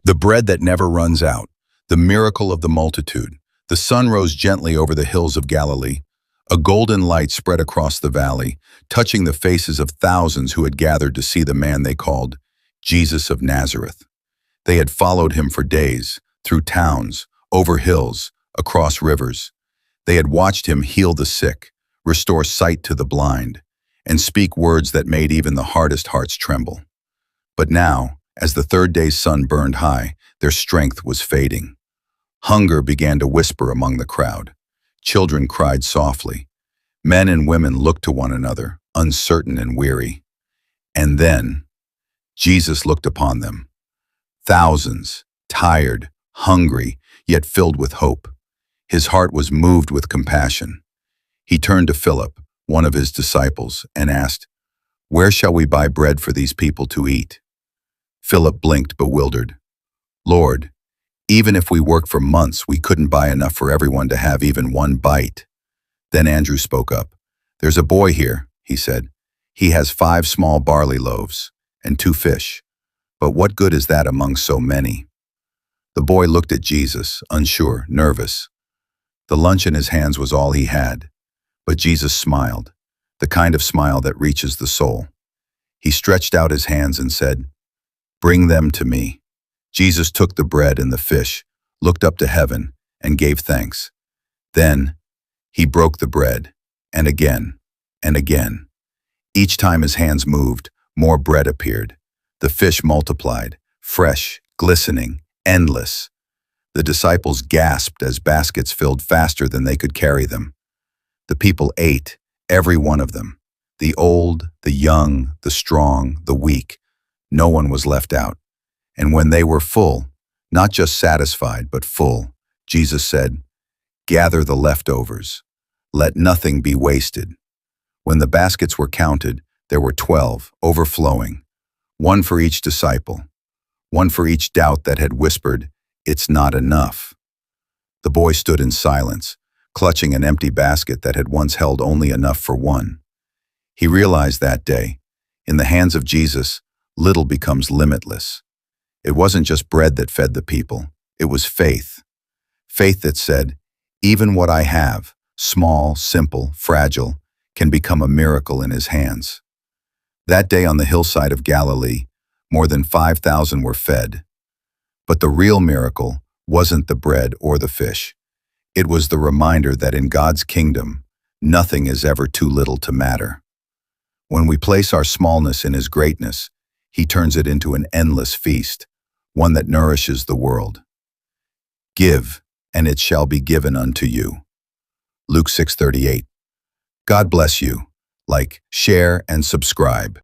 The bread that never runs out, the miracle of the multitude. The sun rose gently over the hills of Galilee. A golden light spread across the valley, touching the faces of thousands who had gathered to see the man they called Jesus of Nazareth. They had followed him for days, through towns, over hills, across rivers. They had watched him heal the sick, restore sight to the blind, and speak words that made even the hardest hearts tremble. But now, as the third day's sun burned high, their strength was fading. Hunger began to whisper among the crowd. Children cried softly. Men and women looked to one another, uncertain and weary. And then, Jesus looked upon them. Thousands, tired, hungry, yet filled with hope. His heart was moved with compassion. He turned to Philip, one of his disciples, and asked, "Where shall we buy bread for these people to eat?" Philip blinked, bewildered. "Lord, even if we worked for months, we couldn't buy enough for everyone to have even one bite." Then Andrew spoke up. "There's a boy here," he said. "He has 5 small barley loaves and 2 fish. But what good is that among so many?" The boy looked at Jesus, unsure, nervous. The lunch in his hands was all he had. But Jesus smiled, the kind of smile that reaches the soul. He stretched out his hands and said, "Bring them to me." Jesus took the bread and the fish, looked up to heaven, and gave thanks. Then he broke the bread, and again, and again. Each time his hands moved, more bread appeared. The fish multiplied, fresh, glistening, endless. The disciples gasped as baskets filled faster than they could carry them. The people ate, every one of them. The old, the young, the strong, the weak. No one was left out. And when they were full, not just satisfied, but full, Jesus said, "Gather the leftovers. Let nothing be wasted." When the baskets were counted, there were 12, overflowing. One for each disciple. One for each doubt that had whispered, "It's not enough." The boy stood in silence, clutching an empty basket that had once held only enough for one. He realized that day, in the hands of Jesus, little becomes limitless. It wasn't just bread that fed the people, it was faith. Faith that said, even what I have, small, simple, fragile, can become a miracle in his hands. That day on the hillside of Galilee, more than 5,000 were fed. But the real miracle wasn't the bread or the fish. It was the reminder that in God's kingdom, nothing is ever too little to matter. When we place our smallness in His greatness, He turns it into an endless feast, one that nourishes the world. Give, and it shall be given unto you. Luke 6:38. God bless you. Like, share, and subscribe.